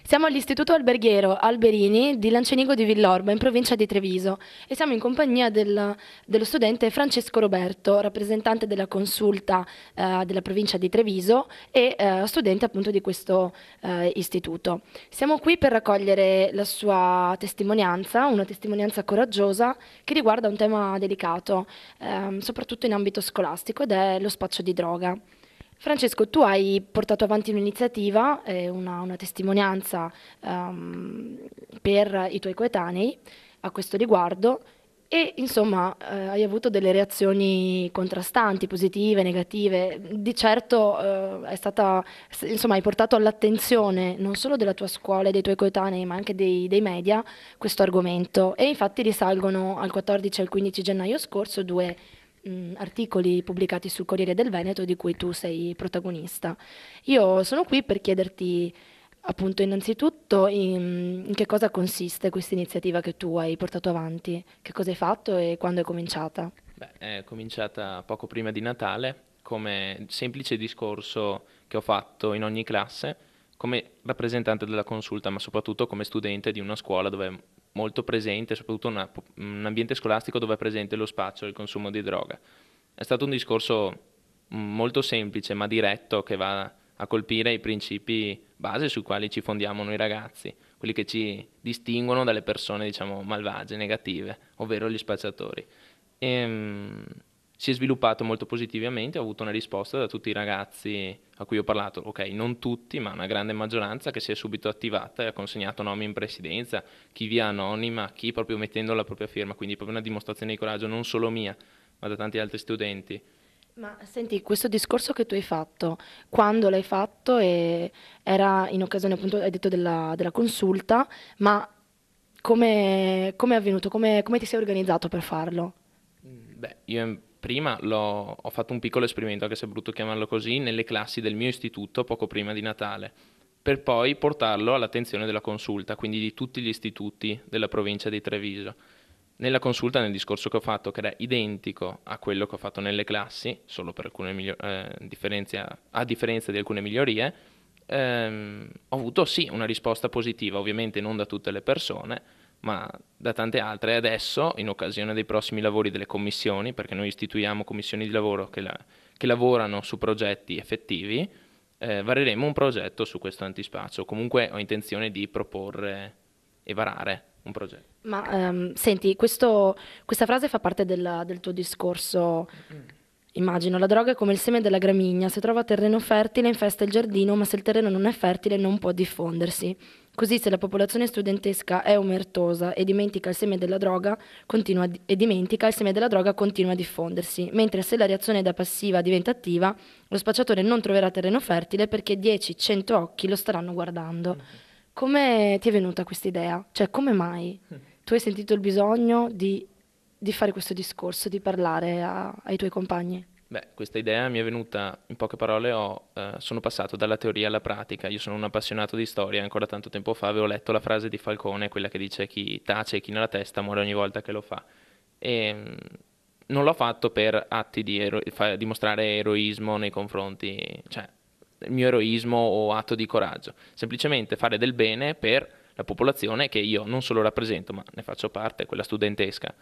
Siamo all'Istituto Alberghiero Alberini di Lancenigo di Villorba, in provincia di Treviso, e siamo in compagnia dello studente Francesco Roberto, rappresentante della consulta della provincia di Treviso e studente appunto di questo istituto. Siamo qui per raccogliere la sua testimonianza, una testimonianza coraggiosa che riguarda un tema delicato, soprattutto in ambito scolastico, ed è lo spaccio di droga. Francesco, tu hai portato avanti un'iniziativa, una testimonianza per i tuoi coetanei a questo riguardo e insomma hai avuto delle reazioni contrastanti, positive, negative. Di certo insomma, hai portato all'attenzione non solo della tua scuola e dei tuoi coetanei, ma anche dei media questo argomento. E infatti risalgono al 14 e al 15 gennaio scorso due articoli pubblicati sul Corriere del Veneto di cui tu sei protagonista. Io sono qui per chiederti appunto innanzitutto in che cosa consiste questa iniziativa che tu hai portato avanti, che cosa hai fatto e quando è cominciata. Beh, è cominciata poco prima di Natale, come semplice discorso che ho fatto in ogni classe, come rappresentante della consulta, ma soprattutto come studente di una scuola dove è molto presente, soprattutto un ambiente scolastico dove è presente lo spaccio e il consumo di droga. È stato un discorso molto semplice ma diretto che va a colpire i principi base sui quali ci fondiamo noi ragazzi, quelli che ci distinguono dalle persone, diciamo, malvagie, negative, ovvero gli spacciatori. Si è sviluppato molto positivamente, ho avuto una risposta da tutti i ragazzi a cui ho parlato, ok, non tutti, ma una grande maggioranza che si è subito attivata e ha consegnato nomi in presidenza, chi via anonima, chi proprio mettendo la propria firma, quindi proprio una dimostrazione di coraggio non solo mia, ma da tanti altri studenti. Ma senti, questo discorso che tu hai fatto, quando l'hai fatto era in occasione appunto, hai detto della consulta, ma come è avvenuto? Come ti sei organizzato per farlo? Beh, io prima ho fatto un piccolo esperimento, anche se è brutto chiamarlo così, nelle classi del mio istituto poco prima di Natale, per poi portarlo all'attenzione della consulta, quindi di tutti gli istituti della provincia di Treviso. Nella consulta, nel discorso che ho fatto, che era identico a quello che ho fatto nelle classi, solo per alcune a differenza di alcune migliorie, ho avuto sì una risposta positiva, ovviamente non da tutte le persone, ma da tante altre. E adesso, in occasione dei prossimi lavori delle commissioni, perché noi istituiamo commissioni di lavoro che lavorano su progetti effettivi, vareremo un progetto su questo antispaccio. Comunque ho intenzione di proporre e varare un progetto. Ma senti, questa frase fa parte del tuo discorso. Immagino, la droga è come il seme della gramigna, se trova terreno fertile infesta il giardino, ma se il terreno non è fertile non può diffondersi. Così se la popolazione studentesca è omertosa e dimentica il seme della droga, e dimentica, il seme della droga continua a diffondersi, mentre se la reazione da passiva diventa attiva, lo spacciatore non troverà terreno fertile perché 10-100 occhi lo staranno guardando. Come ti è venuta questa idea? Cioè, come mai tu hai sentito il bisogno di fare questo discorso, di parlare ai tuoi compagni? Beh, questa idea mi è venuta, in poche parole, sono passato dalla teoria alla pratica. Io sono un appassionato di storia, ancora tanto tempo fa avevo letto la frase di Falcone, quella che dice chi tace e chi nella testa muore ogni volta che lo fa. E non l'ho fatto per atti di dimostrare eroismo nei confronti, cioè il mio eroismo o atto di coraggio, semplicemente fare del bene per la popolazione che io non solo rappresento, ma ne faccio parte, quella studentesca.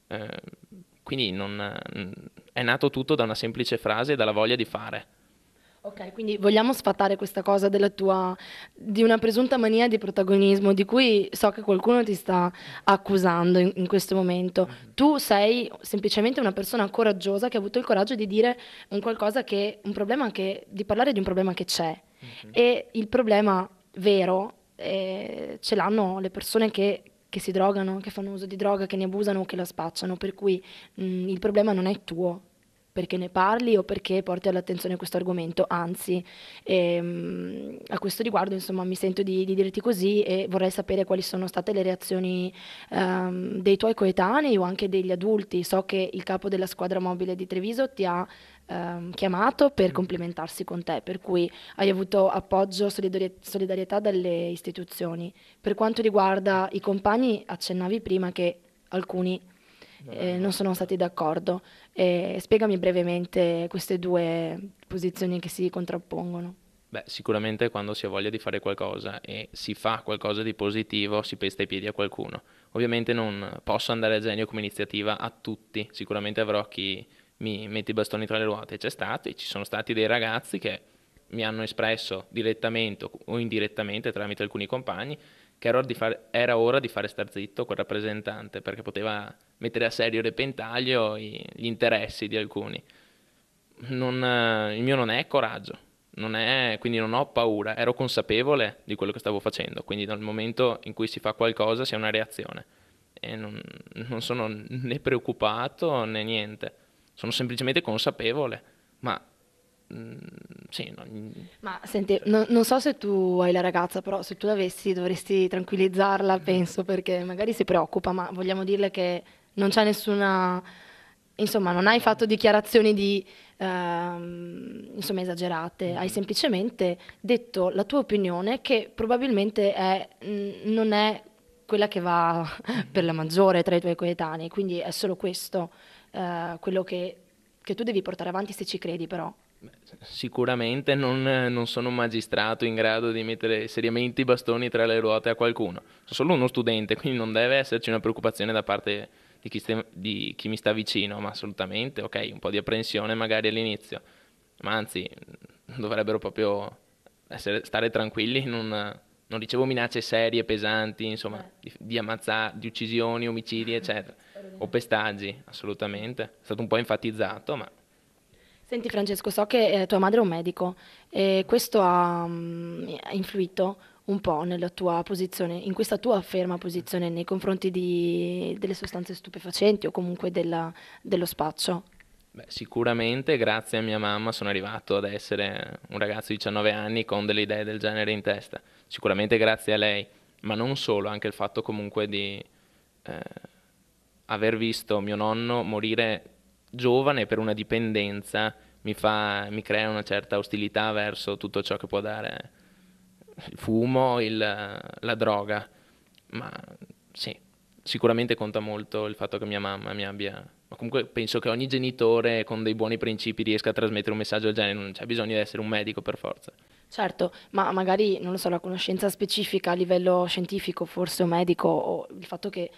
Eh, quindi è nato tutto da una semplice frase e dalla voglia di fare. Ok, quindi vogliamo sfatare questa cosa di una presunta mania di protagonismo di cui so che qualcuno ti sta accusando in questo momento. Tu sei semplicemente una persona coraggiosa che ha avuto il coraggio di dire di parlare di un problema che c'è. E il problema vero ce l'hanno le persone che si drogano, che fanno uso di droga, che ne abusano o che la spacciano, per cui il problema non è tuo, perché ne parli o perché porti all'attenzione questo argomento, anzi, a questo riguardo, insomma, mi sento di dirti così e vorrei sapere quali sono state le reazioni dei tuoi coetanei o anche degli adulti. So che il capo della squadra mobile di Treviso ti ha chiamato per complimentarsi con te, per cui hai avuto appoggio, solidarietà dalle istituzioni. Per quanto riguarda i compagni, accennavi prima che alcuni non sono stati d'accordo. Spiegami brevemente queste due posizioni che si contrappongono. Beh, sicuramente quando si ha voglia di fare qualcosa e si fa qualcosa di positivo, si pesta i piedi a qualcuno. Ovviamente non posso andare a genio come iniziativa a tutti, sicuramente avrò chi mi mette i bastoni tra le ruote. C'è stato e ci sono stati dei ragazzi che mi hanno espresso direttamente o indirettamente tramite alcuni compagni che era ora di fare star zitto quel rappresentante perché poteva mettere a serio repentaglio gli interessi di alcuni. Il mio non è coraggio, quindi non ho paura, ero consapevole di quello che stavo facendo, quindi dal momento in cui si fa qualcosa si ha una reazione e non sono né preoccupato né niente, sono semplicemente consapevole, ma mm, sì, Ma senti, non so se tu hai la ragazza, però se tu l'avessi dovresti tranquillizzarla, penso, perché magari si preoccupa, ma vogliamo dirle che non c'è nessuna, insomma, non hai fatto dichiarazioni di, insomma, esagerate, hai semplicemente detto la tua opinione che probabilmente non è quella che va per la maggiore tra i tuoi coetanei, quindi è solo questo, quello che tu devi portare avanti se ci credi, però. Sicuramente non sono un magistrato in grado di mettere seriamente i bastoni tra le ruote a qualcuno. Sono solo uno studente, quindi non deve esserci una preoccupazione da parte di chi mi sta vicino, ma assolutamente, ok, un po' di apprensione magari all'inizio, ma anzi dovrebbero proprio stare tranquilli, non ricevo minacce serie, pesanti, insomma, di uccisioni, omicidi, eccetera, o pestaggi, assolutamente. È stato un po' enfatizzato, ma Senti Francesco, so che tua madre è un medico e questo ha influito un po' nella tua posizione, in questa tua ferma posizione nei confronti delle sostanze stupefacenti o comunque dello spaccio. beh, sicuramente grazie a mia mamma sono arrivato ad essere un ragazzo di 19 anni con delle idee del genere in testa. Sicuramente grazie a lei, ma non solo, anche il fatto comunque di eh, aver visto mio nonno morire giovane per una dipendenza mi crea una certa ostilità verso tutto ciò che può dare il fumo, la droga. Ma sì, sicuramente conta molto il fatto che mia mamma mi abbia. Ma comunque penso che ogni genitore con dei buoni principi riesca a trasmettere un messaggio del genere, non c'è bisogno di essere un medico per forza. Certo, ma magari, non lo so, la conoscenza specifica a livello scientifico, forse o medico, o il fatto che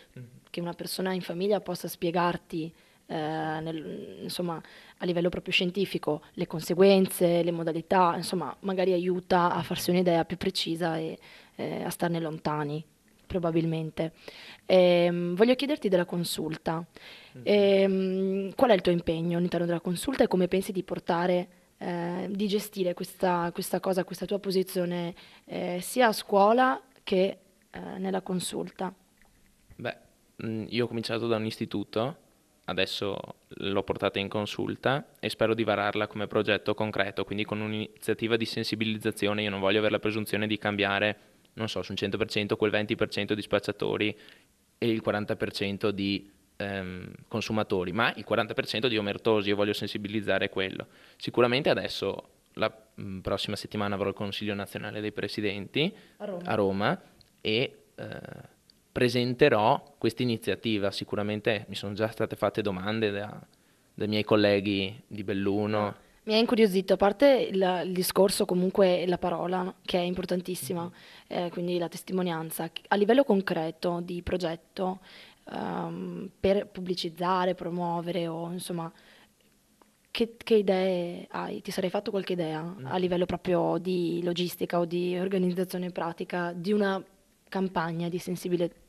una persona in famiglia possa spiegarti, insomma, a livello proprio scientifico, le conseguenze, le modalità, insomma, magari aiuta a farsi un'idea più precisa e a starne lontani, probabilmente. Voglio chiederti della consulta. Qual è il tuo impegno all'interno della consulta e come pensi di gestire questa cosa, questa tua posizione sia a scuola che nella consulta? Beh, io ho cominciato da un istituto, adesso l'ho portata in consulta e spero di vararla come progetto concreto, quindi con un'iniziativa di sensibilizzazione. Io non voglio avere la presunzione di cambiare, non so, su un 100% quel 20% di spacciatori e il 40% di consumatori, ma il 40% di omertosi, io voglio sensibilizzare quello. Sicuramente adesso, la prossima settimana avrò il Consiglio nazionale dei presidenti A Roma. a Roma e presenterò questa iniziativa. Sicuramente mi sono già state fatte domande dai miei colleghi di Belluno. Mi ha incuriosito, a parte il discorso, comunque la parola, no? Che è importantissima, quindi la testimonianza, a livello concreto di progetto, per pubblicizzare, promuovere o insomma, che idee hai? Ti sarei fatto qualche idea a livello proprio di logistica o di organizzazione pratica di una campagna di sensibilizzazione?